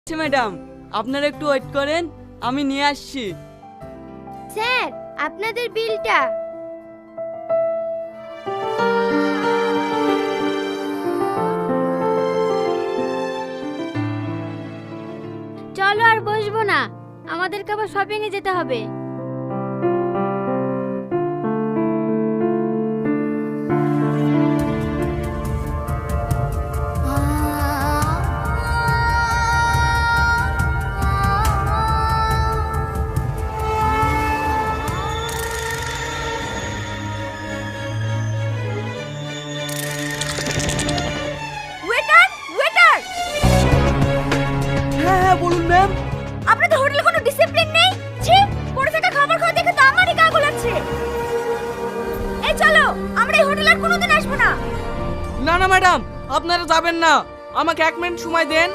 আচ্ছা ম্যাডাম, আপনারা একটু ওয়েট করেন, আমি নিয়ে আসছি। স্যার, আপনাদের বিলটা। চলো আর বসবো না, আমাদেরকে আবার শপিং এ যেতে হবে। Waiter, waiter! হ্যাঁ হ্যাঁ বলুন ম্যাম। আপনাদের হোটেলে কোনো ডিসিপ্লিন নেই। ছি, পড়ে থাকা খাবার খাওয়া দেখে তো আমারই গা গোলাচ্ছে। এই চলো, আমরা এই হোটেলে আর কোনোদিন আসবো না। না না ম্যাডাম, আপনারা যাবেন না, আমাকে 1 মিনিট সময় দেন,